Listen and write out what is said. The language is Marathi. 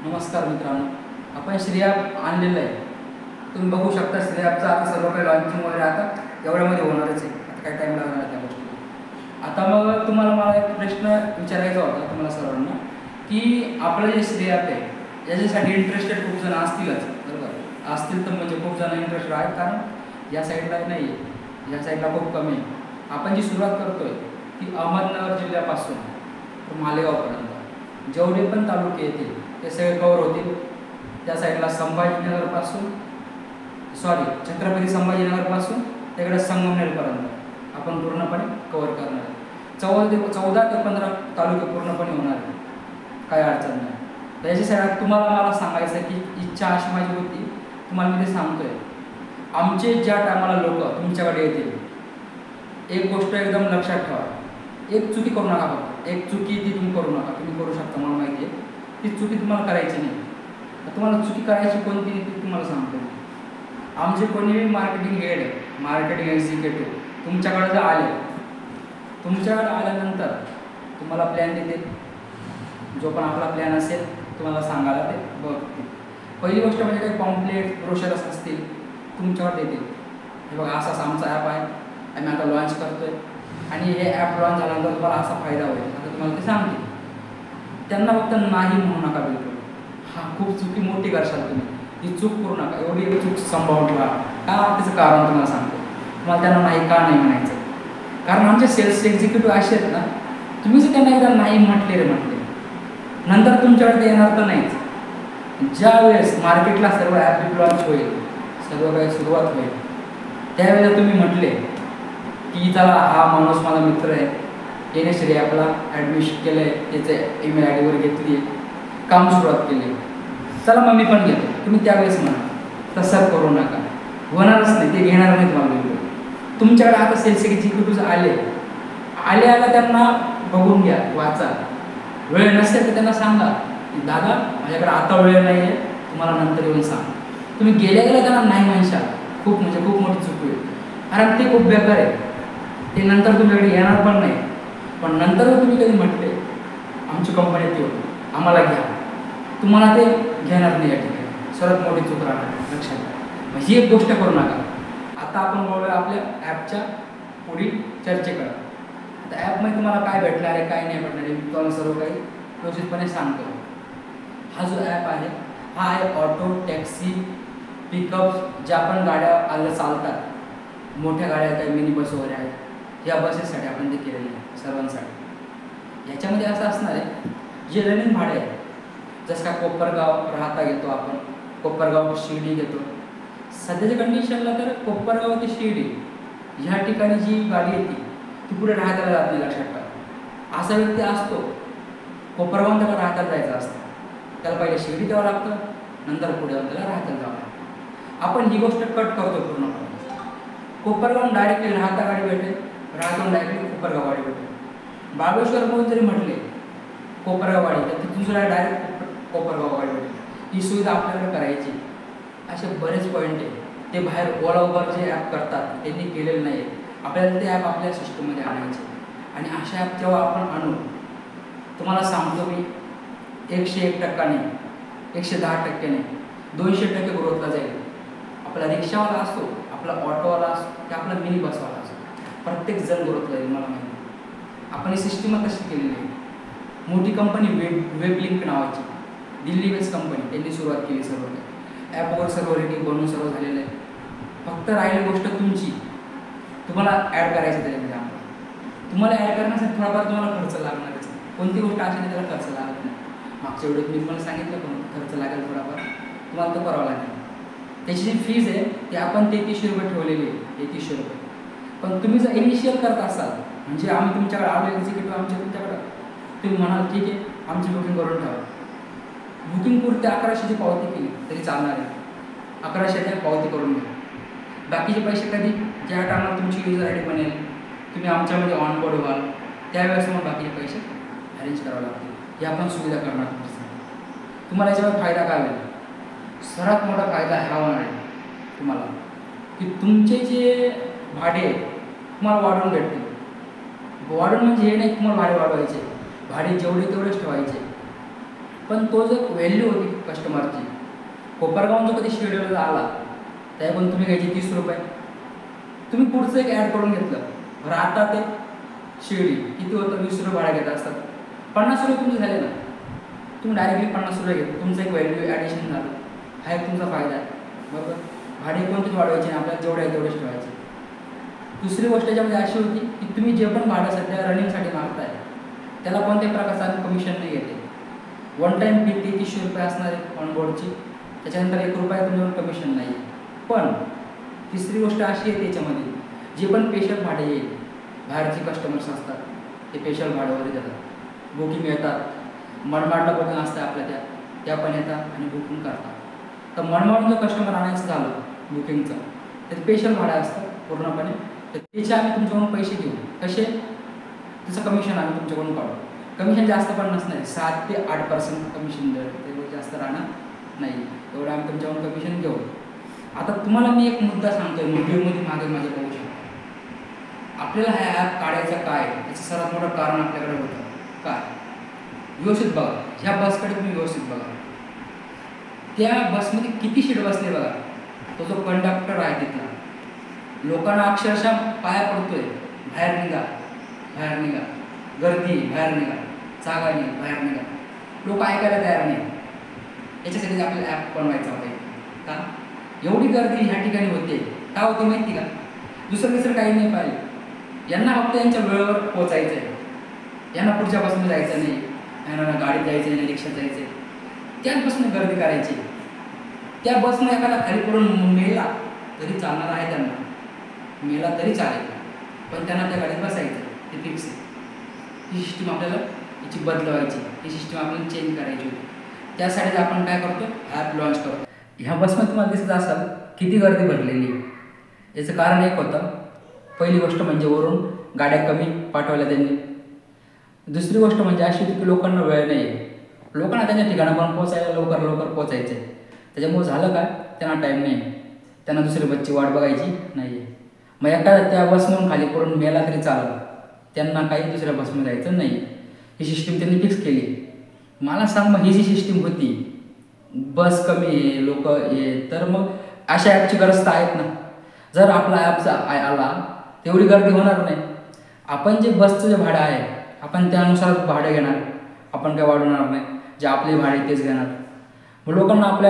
नमस्कार मित्रांनो, आपण श्री ॲप आणलेलं आहे. तुम्ही बघू शकता श्री ॲपचं आता सर्व काही लॉन्चिंग वगैरे आता एवढ्यामध्ये होणारच आहे. आता काही टाईम लागणार आहे त्या गोष्टीला. आता मग तुम्हाला मला एक प्रश्न विचारायचा होता तुम्हाला सर्वांना, की आपलं जे श्री ॲप आहे याच्यासाठी इंटरेस्टेड खूप जण असतीलच, बरोबर असतील तर म्हणजे खूप जण इंटरेस्टेड आहेत, कारण या साईडला नाही आहे, या साईडला खूप कमी आहे. आपण जी सुरुवात करतो आहे ती अहमदनगर जिल्ह्यापासून तर मालेगावपर्यंत जेवढे पण तालुके येतील ते सगळे कवर होतील. त्या साईडला छत्रपती संभाजीनगरपासून तिकडे संगमनेरपर्यंत आपण पूर्णपणे कवर करणार आहे. 14 ते 15 तालुके पूर्णपणे होणार आहे, काही अडचण नाही. त्याच्यासाठी तुम्हाला मला सांगायचं आहे की इच्छा अशी माझी होती, तुम्हाला मी ते सांगतो आहे. आमचे ज्या टायमाला लोक तुमच्याकडे येतील, एक गोष्ट एकदम लक्षात ठेवा, एक चुकी करू नका. फक्त एक चुकी ती तुम्ही करू नका. तुम्ही करू शकता, मला माहिती आहे, ती चुकी तुम्हाला करायची नाही. तुम्हाला चुकी करायची कोणती ती तुम्हाला सांगतो. आमचे कोणीही मार्केटिंग हेड, मार्केटिंग एक्झिक्युटिव्ह तुमच्याकडे जर आले, तुमच्याकडे आल्यानंतर तुम्हाला प्लॅन देतील. जो पण आपला प्लॅन असेल तुम्हाला सांगायला ते बघतील. पहिली गोष्ट म्हणजे काही पॉम्पलेट ब्रोशर्स असतील तुमच्याकडे देतील. हे बघा असाच आमचा ॲप आहे, आम्ही आता लॉन्च करतो आहे आणि हे ॲप लॉन्च झाल्यानंतर तुम्हाला असा फायदा होईल, आता तुम्हाला ते सांगतील. त्यांना फक्त नाही म्हणू नका बिलकुल. खूप चुकी मोठी करशाल तुम्ही, ही चूक करू नका. एवढी एक चूक संभावून ठेवा. का त्याचं कारण तुम्हाला सांगतो. तुम्हाला त्यांना नाही का नाही म्हणायचं, कारण आमचे सेल्स एक्झिक्युटिव्ह असे आहेत ना, तुम्ही जर त्यांना एकदा नाही म्हटले नंतर तुमच्याकडे ते येणार तर नाहीच. ज्या वेळेस मार्केटला सर्व ॲप लॉन्च होईल, सर्व काही सुरुवात होईल, त्यावेळेला तुम्ही म्हटले की चला हा माणूस माझा मित्र आहे, याने श्री ॲपला ॲडमिशन केलं आहे, त्याचं ईमेल आय डीवर घेतली आहे, काम सुरुवात केली, चला मग मी पण घेतो. तुम्ही त्यावेळेस म्हणा. तसं करू नका, होणारच नाही, ते घेणार नाही तुम्हाला बिलकुल. तुमच्याकडे आता सेल्स एक्झिक्युटिव्ह आले त्यांना बघून घ्या, वाचा. वेळ नसेल तर त्यांना सांगा की दादा माझ्याकडे आता वेळ नाही आहे, तुम्हाला नंतर येऊन सांग. तुम्ही गेल्या त्यांना नाही म्हणशाल, खूप म्हणजे खूप मोठी चूक होईल, कारण ते खूप बेकार आहे. ते नंतर तुमच्याकडे येणार पण नाही. पण नंतर तुम्ही कधी म्हटले आमची कंपनीत येऊ, आम्हाला घ्या, तुम्हाला ते घेणार नाही. या ठिकाणी सर्वात मोठी चूक राहणार, लक्षात घ्या. ही एक गोष्ट करू नका. आता आपण बोलूया आपल्या ॲपच्या पुढील चर्चेकडे. आता ॲपमध्ये तुम्हाला काय भेटणार आहे, काय नाही भेटणार आहे, मी तुम्हाला सर्व काही व्यवस्थितपणे सांगतो. हा जो ॲप आहे हा आहे ऑटो टॅक्सी पिकअप. ज्या पण गाड्या आल्या चालतात, मोठ्या गाड्या काही मिनी बस वगैरे आहेत, या बसेससाठी आपण ते केलेलं आहे सर्वांसाठी. याच्यामध्ये असं असणार आहे जे रनिंग भाडे आहे, जसं का कोपरगाव राहता घेतो आपण, कोपरगाव शिर्डी घेतो. सध्याच्या कंडिशनला तर कोपरगाव ते शिर्डी ह्या ठिकाणी जी गाडी येते ती पुढे राहत्याला जात नाही, लक्षात ठेवा. असा व्यक्ती असतो कोपरगावून त्याला राहत्याला जायचं असतं, त्याला पहिले शिर्डी द्यावं लागतं, नंतर पुढे जाऊन त्याला राहत्याला जावं लागतं. आपण ही गोष्ट कट करतो पूर्णपणे. कोपरगावून डायरेक्टली राहता गाडी भेटेल, राहताहून डायरेक्टली कोपरगाव गाडी भेटेल. बाबळेश्वर म्हणून जरी म्हटले कोपरगाव गाडी तर तिथून सुद्धा डायरेक्ट कोपरगाव गाडी भेटेल. ही सुविधा आपल्याकडे करायची. असे बरेच पॉईंट आहे, ते बाहेर ओला उबर जे ॲप करतात त्यांनी केलेलं नाही आहे. आपल्याला ते ॲप आपल्या सिस्टममध्ये आणायचे. आणि अशा ॲप जेव्हा आपण आणू, तुम्हाला सांगतो मी 101% नाही, 110% नाही, 200% ग्रोथला जाईल. आपला रिक्षावाला असतो, आपला ऑटोवाला असतो, की आपला मिनी बसवाला असतो, प्रत्येक जण ग्रोथला येईल. मला माहिती आहे आपण ही सिस्टीम कशी केलेली आहे. मोठी कंपनी वेबलिंक नावाची, दिल्ली बेस्ड कंपनी, त्यांनी सुरुवात केली. सर्व ॲपवर सर्व रेटिंग बनवून सर्व झालेलं आहे. फक्त राहिली गोष्ट तुमची, तुम्हाला ॲड करायची त्याच्यामध्ये. तुम्हाला ॲड करण्यासाठी थोडाफार तुम्हाला खर्च लागणारच. कोणती गोष्ट अशी नाही त्याला खर्च लागत नाही. मागच्या वेळेस मी तुम्हाला सांगितलं पण खर्च लागेल थोडाफार, तुम्हाला तो करावा लागेल. त्याची जी फीज आहे ती आपण 3300 रुपये ठेवलेली आहे, 3300 रुपये. पण तुम्ही जर इनिशियल करत असाल, म्हणजे आम्ही तुमच्याकडे आलो एक्झिक्युटिव्ह आमच्या तुमच्याकडं, तुम्ही म्हणाल ठीक आहे आमची बुकिंग करून ठेवा. बुकिंग पुरते 1100ची पावती केली तरी चालणार आहे. 1100ची पावती करून घ्या. बाकीचे पैसे कधी, ज्या टायमाला तुमची युजर आय डी बनेल, तुम्ही आमच्यामध्ये ऑनबोर्ड व्हाल, त्यावेळेस मग बाकीचे पैसे अरेंज करावे लागतील. ही आपण सुविधा करणार तुमच्यासाठी. तुम्हाला याच्यावर फायदा काय होईल? सर्वात मोठा फायदा हा होणार आहे तुम्हाला, की तुमचे जे भाडे तुम्हाला वाढवून भेटतील. वाढून म्हणजे हे नाही तुम्हाला भाडे वाढवायचे, भाडे जेवढे तेवढेच ठेवायचे. पण तो जो व्हॅल्यू होती कस्टमरची, कोपरगावून जो कधी शेड्यूल आला त्याकडून तुम्ही घ्यायची 30 रुपये, तुम्ही पुढचं एक ॲड करून घेतलं, बरं आता ते शिर्डी किती होतं, 20 रुपये भाडं घेत असतात, 50 रुपये तुमचे झाले ना, तुम्ही डायरेक्टली 50 रुपये घेतो, तुमचं एक व्हॅल्यू ॲडिशन झालं, हा एक तुमचा फायदा आहे. बरोबर, भाडे कोणतेच वाढवायचे नाही, आपल्याला जेवढे आहे तेवढेच ठेवायचे. दुसरी गोष्ट याच्यामध्ये अशी होती की तुम्ही जे पण भाडं सध्या रनिंगसाठी मागताय त्याला कोणत्याही प्रकारचं कमिशन नाही घेते. वन टाईम फी 3300 रुपये असणार आहे ऑनबोर्डची, त्याच्यानंतर 1 रुपया तुमच्यावर कमिशन नाही. पण तिसरी गोष्ट अशी आहे त्याच्यामध्ये, जे पण स्पेशल भाडे येईल, बाहेरचे कस्टमर्स असतात ते स्पेशल भाड्यावर देतात, बुकिंग येतात, मनमाडला बुकिंग असतं आपल्या त्या पण येतात आणि बुकिंग करतात. तर मनमाडून जर कस्टमर आणायचं झालं बुकिंगचं तर स्पेशल भाडं असतं पूर्णपणे, तर त्याचे आम्ही तुमच्याकडून पैसे घेऊ. कसे, त्याचं कमिशन आम्ही तुमच्याकडून काढू. कमिशन जास्त पण नसणार, 7 ते 8% कमिशन दर, तेवढं जास्त राहणार नाही, एवढं आम्ही तुमच्याकडून कमिशन घेऊ. आता तुम्हाला मी एक मुद्दा सांगतोय, व्हिडिओमध्ये मागे माझ्या पाहू शकता. आपल्याला हा ॲप काढायचा काय, याचं सर्वात मोठं कारण आपल्याकडे होतं काय, व्यवस्थित बघा, ह्या बसकडे तुम्ही व्यवस्थित बघा, त्या बसमध्ये किती सीट बसले बघा. तो जो कंडक्टर आहे तिथला लोकांना अक्षरशः पाया पडतोय, बाहेर निघा, बाहेर निघा, गर्दी, बाहेर निघा, जागा नाही, बाहेर निघा. लोक ऐकायला तयार नाही. याच्यासाठी आपल्याला ॲप बनवायचा होता. का एवढी गर्दी ह्या ठिकाणी होते, का होती माहिती का, दुसरं काही नाही पाहिजे, यांना फक्त यांच्या वेळेवर पोचायचं आहे, यांना पुढच्या बसमध्ये जायचं नाही, यांना गाडीत जायचं नाही, रिक्षात जायचं आहे, त्याचपासून गर्दी करायची. त्या बसमध्ये एखादा खाली पडून मेला तरी चालणार आहे, त्यांना मेला तरी चालेल, पण त्यांना त्या गाडीत बसायचं, ते फिक्स आहे. ही सिस्टीम आपल्याला याची बदलवायची, ही सिस्टीम आपल्याला चेंज करायची होती. त्यासाठी आपण काय करतो, ॲप लॉन्च करतो. ह्या बसमध्ये तुम्हाला दिसत असाल किती गर्दी भरलेली आहे. याचं कारण एक होतं, पहिली गोष्ट म्हणजे वरून गाड्या कमी पाठवल्या त्यांनी. दुसरी गोष्ट म्हणजे अशी होती की लोकांना वेळ नाही आहे, लोकांना त्यांच्या ठिकाणापर्यंत पोचायला लवकर पोचायचं आहे. त्याच्यामुळे झालं काय, त्यांना टाईम नाही, त्यांना दुसरी बसची वाट बघायची नाही आहे. मग एखादा त्या बसमधून खाली पडून मेला तरी चाललं, त्यांना काही दुसऱ्या बसमध्ये जायचं नाही. ही सिस्टीम त्यांनी फिक्स केली. मला सांग, मग ही जी सिस्टीम होती, बस कमी आहे, लोक आहे, तर मग अशा ॲपची गरज तर आहेत ना. जर आपला ॲपचा आला तेवढी गर्दी होणार नाही. आपण जे बसचं जे भाडं आहे आपण त्यानुसार भाडं घेणार, आपण काय वाढवणार नाही, जे आपले भाडे तेच घेणार. मग लोकांना आपल्या